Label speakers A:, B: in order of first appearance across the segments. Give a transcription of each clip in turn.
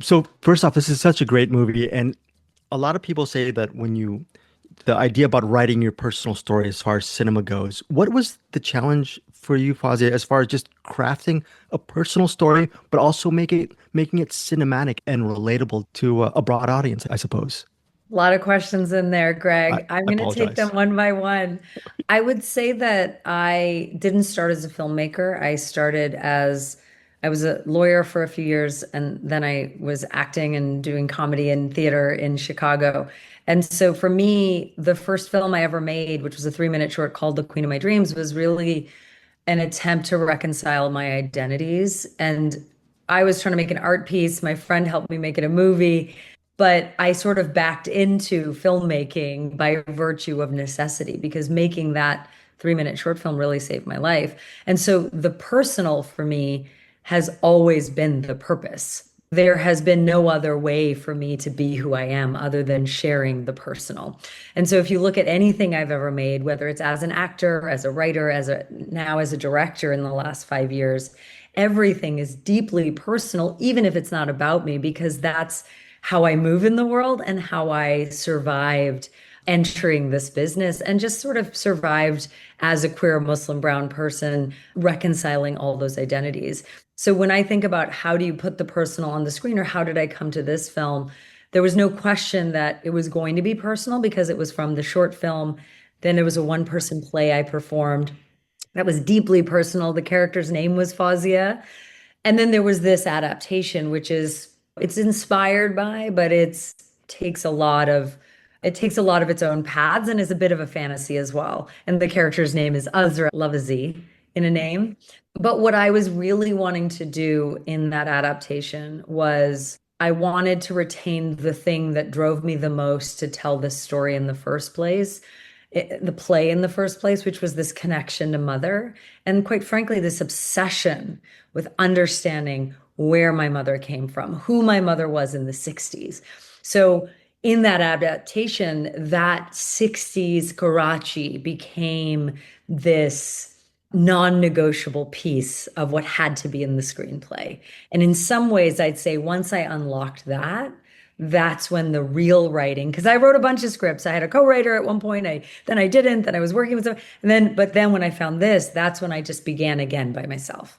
A: So first off, this is such a great movie, and a lot of people say that the idea about writing your personal story as far as cinema goes, what was the challenge for you, Fazia, as far as just crafting a personal story, but also making it cinematic and relatable to a broad audience, I suppose.
B: A lot of questions in there,
A: I
B: Greg. I'm going to take them
A: apologize.
B: one by one. I would say that I didn't start as a filmmaker. I was a lawyer for a few years, and then I was acting and doing comedy and theater in Chicago. And so for me, the first film I ever made, which was a 3-minute short called The Queen of My Dreams, was really an attempt to reconcile my identities. And I was trying to make an art piece. My friend helped me make it a movie, but I sort of backed into filmmaking by virtue of necessity because making that 3-minute short film really saved my life. And so the personal for me has always been the purpose. There has been no other way for me to be who I am other than sharing the personal. And so if you look at anything I've ever made, whether it's as an actor, as a writer, now as a director in the last 5 years, everything is deeply personal, even if it's not about me, because that's how I move in the world and how I survived entering this business and just sort of survived as a queer Muslim brown person, reconciling all those identities. So when I think about how do you put the personal on the screen or how did I come to this film, there was no question that it was going to be personal because it was from the short film. Then there was a one-person play I performed that was deeply personal. The character's name was Fawzia. And then there was this adaptation, which is it's inspired by, but takes a lot of it takes a lot of its own paths and is a bit of a fantasy as well. And the character's name is Azra Lovazy in a name. But what I was really wanting to do in that adaptation was I wanted to retain the thing that drove me the most to tell this story in the first place, the play in the first place, which was this connection to mother. And quite frankly, this obsession with understanding where my mother came from, who my mother was in the 60s. So in that adaptation, that 60s Karachi became this non-negotiable piece of what had to be in the screenplay. And in some ways, I'd say once I unlocked that, that's when the real writing, because I wrote a bunch of scripts. I had a co-writer at one point. Then I didn't. Then I was working with some, but then when I found this, that's when I just began again by myself.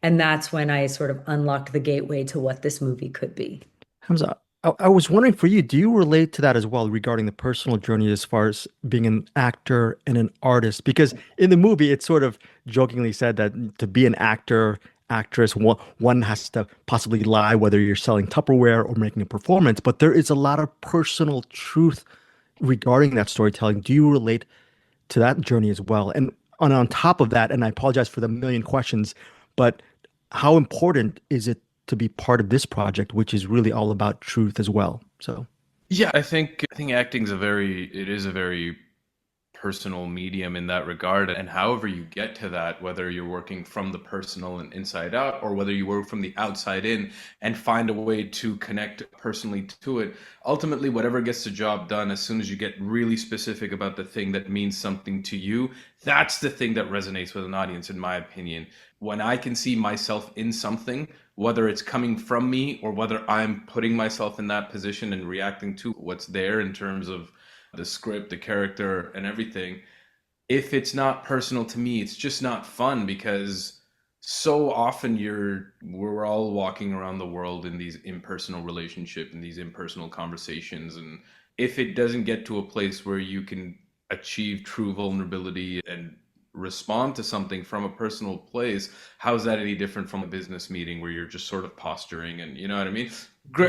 B: And that's when I sort of unlocked the gateway to what this movie could be.
A: Hamza, I was wondering for you, do you relate to that as well regarding the personal journey as far as being an actor and an artist? Because in the movie, it's sort of jokingly said that to be an actor, actress, one has to possibly lie, whether you're selling Tupperware or making a performance, but there is a lot of personal truth regarding that storytelling. Do you relate to that journey as well? And on top of that, and I apologize for the million questions, but how important is it to be part of this project, which is really all about truth as well? So,
C: Yeah, I think acting is a very personal medium in that regard. And however you get to that, whether you're working from the personal and inside out, or whether you work from the outside in and find a way to connect personally to it, ultimately, whatever gets the job done, as soon as you get really specific about the thing that means something to you, that's the thing that resonates with an audience, in my opinion. When I can see myself in something, whether it's coming from me or whether I'm putting myself in that position and reacting to what's there in terms of the script, the character, and everything. If it's not personal to me, it's just not fun because so often we're all walking around the world in these impersonal relationships and these impersonal conversations. And if it doesn't get to a place where you can achieve true vulnerability and respond to something from a personal place, how's that any different from a business meeting where you're just sort of posturing and you know what I mean?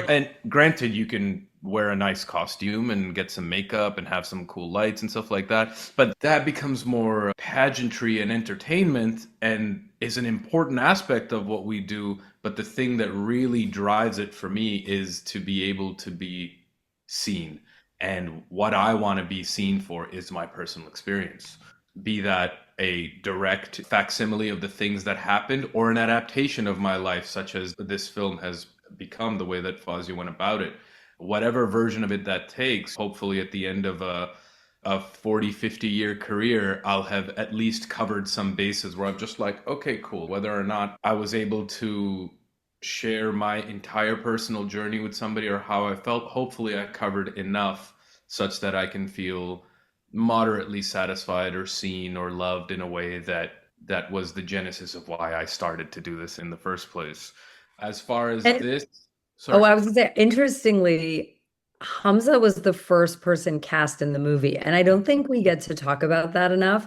C: And granted, you can wear a nice costume and get some makeup and have some cool lights and stuff like that, but that becomes more pageantry and entertainment and is an important aspect of what we do. But the thing that really drives it for me is to be able to be seen. And what I want to be seen for is my personal experience, be that a direct facsimile of the things that happened or an adaptation of my life, such as this film has become the way that Fawzia went about it. Whatever version of it that takes, hopefully at the end of a 40, 50-year career, I'll have at least covered some bases where I'm just like, okay, cool. Whether or not I was able to share my entire personal journey with somebody or how I felt. Hopefully, I covered enough such that I can feel moderately satisfied or seen or loved in a way that was the genesis of why I started to do this in the first place. As far as
B: And
C: this,
B: oh,
C: sorry.
B: I was gonna say, interestingly, Hamza was the first person cast in the movie, and I don't think we get to talk about that enough.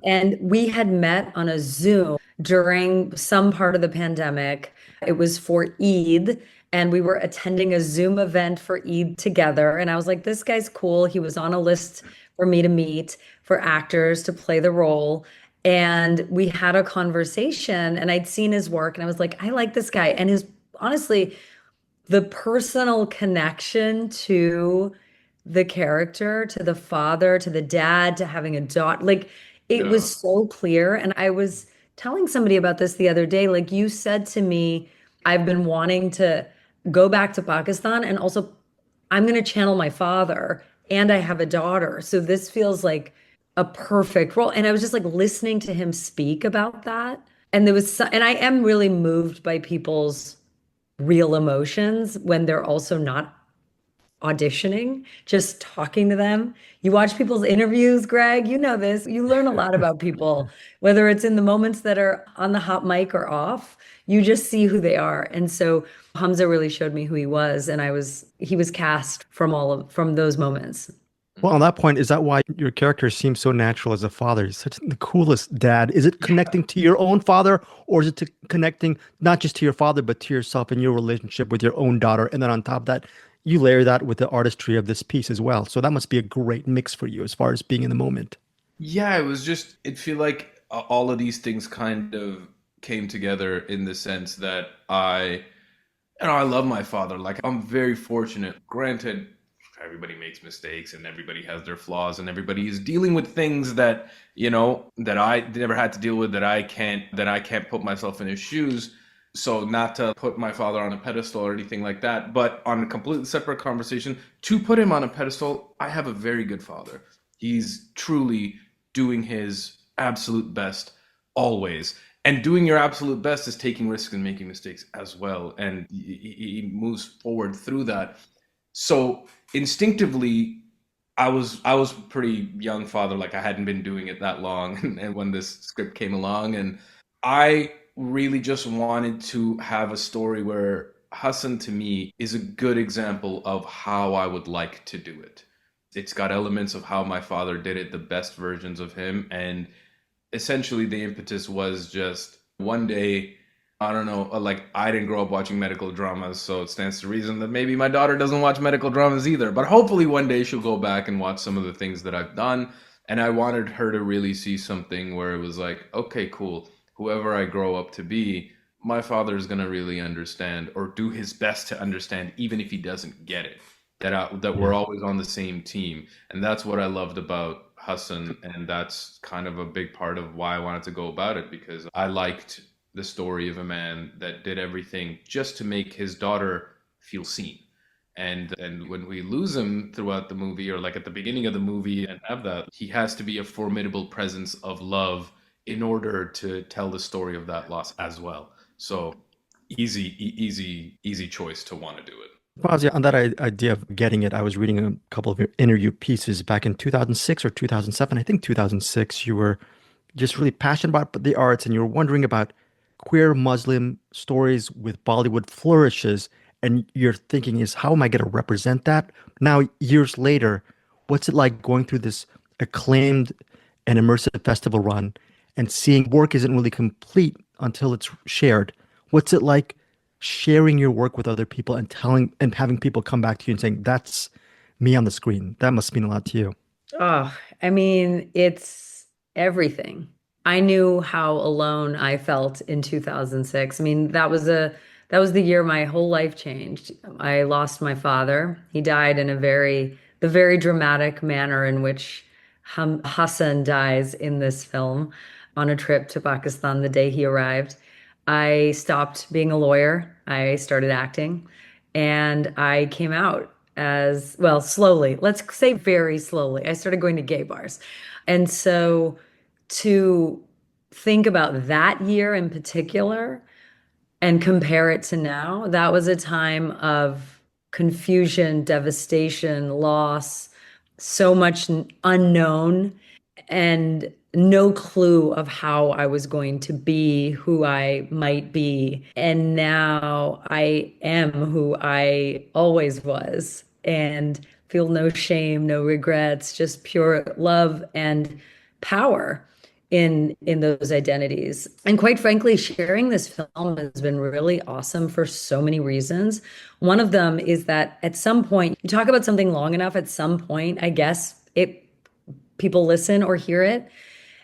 B: And we had met on a Zoom during some part of the pandemic. It was for Eid, and we were attending a Zoom event for Eid together. And I was like, this guy's cool. He was on a list for me to meet for actors to play the role. And we had a conversation, and I'd seen his work, and I was like, I like this guy. And his, honestly, the personal connection to the character, to the father, to the dad, to having a daughter, like it
C: Yeah.
B: was so clear. And I was telling somebody about this the other day. Like you said to me, I've been wanting to go back to Pakistan, and also I'm going to channel my father, and I have a daughter. So this feels like a perfect role. And I was just like listening to him speak about that. And there was, and I am really moved by people's real emotions when they're also not auditioning, just talking to them. You watch people's interviews, Greg, you know this. You learn a lot about people, whether it's in the moments that are on the hot mic or off. You just see who they are. And so Hamza really showed me who he was, and he was cast from those moments.
A: Well, on that point, is that why your character seems so natural as a father? He's such the coolest dad. Is it connecting to your own father, or is it connecting not just to your father, but to yourself and your relationship with your own daughter? And then on top of that, you layer that with the artistry of this piece as well. So that must be a great mix for you as far as being in the moment.
C: Yeah, it was just, it feel like all of these things kind of came together in the sense that I love my father. Like, I'm very fortunate. Granted, everybody makes mistakes and everybody has their flaws and everybody is dealing with things that, that I never had to deal with, that I can't put myself in his shoes. So not to put my father on a pedestal or anything like that, but on a completely separate conversation, to put him on a pedestal, I have a very good father. He's truly doing his absolute best always. And doing your absolute best is taking risks and making mistakes as well. And he moves forward through that. So instinctively, I was a pretty young father, like I hadn't been doing it that long, and when this script came along, and I really just wanted to have a story where Hassan to me is a good example of how I would like to do it. It's got elements of how my father did it, the best versions of him, and essentially the impetus was just one day, I don't know, like I didn't grow up watching medical dramas, so it stands to reason that maybe my daughter doesn't watch medical dramas either. But hopefully one day she'll go back and watch some of the things that I've done. And I wanted her to really see something where it was like, okay, cool. Whoever I grow up to be, my father is gonna really understand or do his best to understand, even if he doesn't get it. That we're
A: Yeah.
C: always on the same team, and that's what I loved about Hassan, and that's kind of a big part of why I wanted to go about it because I liked the story of a man that did everything just to make his daughter feel seen. And when we lose him throughout the movie, or like at the beginning of the movie, and have that, he has to be a formidable presence of love in order to tell the story of that loss as well. So easy choice to want to do it.
A: Fazia, on that idea of getting it, I was reading a couple of your interview pieces back in 2006 or 2007. I think 2006. You were just really passionate about the arts and you were wondering about queer Muslim stories with Bollywood flourishes. And your thinking is, how am I going to represent that? Now, years later, what's it like going through this acclaimed and immersive festival run and seeing work isn't really complete until it's shared? What's it like sharing your work with other people and telling and having people come back to you and saying, that's me on the screen? That must mean a lot to you.
B: Oh, I mean, it's everything. I knew how alone I felt in 2006. I mean, that was the year my whole life changed. I lost my father. He died in the very dramatic manner in which Hassan dies in this film on a trip to Pakistan the day he arrived. I stopped being a lawyer. I started acting, and I came out as well, slowly. Let's say very slowly. I started going to gay bars. And so to think about that year in particular and compare it to now, that was a time of confusion, devastation, loss, so much unknown, and no clue of how I was going to be who I might be. And now I am who I always was and feel no shame, no regrets, just pure love and power in those identities. And quite frankly, sharing this film has been really awesome for so many reasons. One of them is that at some point, you talk about something long enough, at some point, I guess people listen or hear it.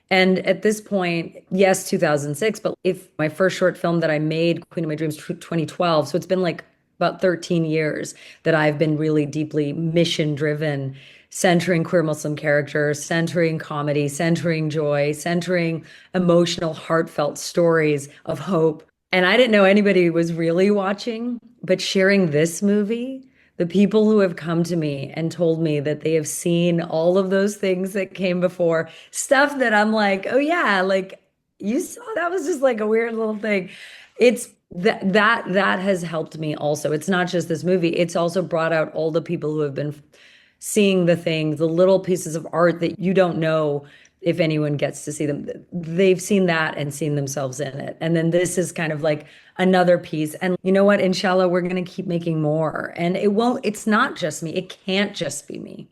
B: And at this point, yes, 2006, but if my first short film that I made, Queen of My Dreams, 2012, so it's been like about 13 years that I've been really deeply mission driven, centering queer Muslim characters, centering comedy, centering joy, centering emotional, heartfelt stories of hope. And I didn't know anybody was really watching, but sharing this movie, the people who have come to me and told me that they have seen all of those things that came before, stuff that I'm like, oh yeah, like you saw, that was just like a weird little thing. It's that has helped me also. It's not just this movie, it's also brought out all the people who have been seeing the things, the little pieces of art that you don't know if anyone gets to see them. They've seen that and seen themselves in it. And then this is kind of like another piece. And you know what? Inshallah, we're going to keep making more. And it's not just me. It can't just be me.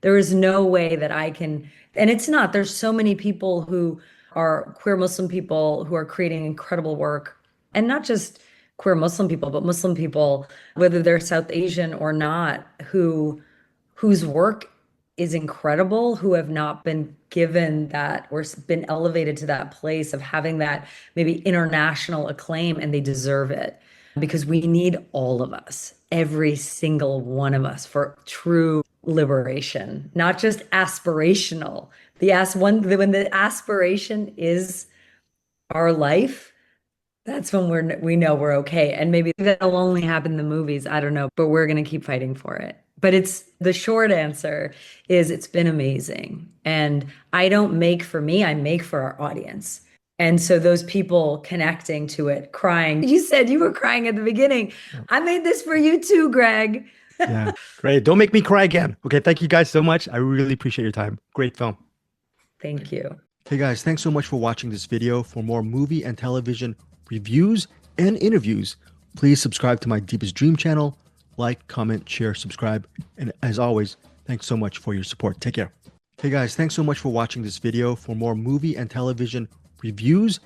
B: There is no way that I can, and it's not. There's so many people who are queer Muslim people who are creating incredible work. And not just queer Muslim people, but Muslim people, whether they're South Asian or not, whose work is incredible, who have not been given that or been elevated to that place of having that maybe international acclaim, and they deserve it because we need all of us, every single one of us, for true liberation, not just aspirational. When the aspiration is our life, that's when we know we're okay. And maybe that'll only happen in the movies. I don't know, but we're going to keep fighting for it. But the short answer is it's been amazing. And I don't make for me, I make for our audience. And so those people connecting to it, crying. You said you were crying at the beginning. I made this for you too, Greg.
A: Yeah, great. Don't make me cry again. Okay, thank you guys so much. I really appreciate your time. Great film.
B: Thank you.
A: Hey guys, thanks so much for watching this video. For more movie and television reviews and interviews, please subscribe to my Deepest Dream channel. Like, comment, share, subscribe. And as always, thanks so much for your support. Take care. Hey guys, thanks so much for watching this video. For more movie and television reviews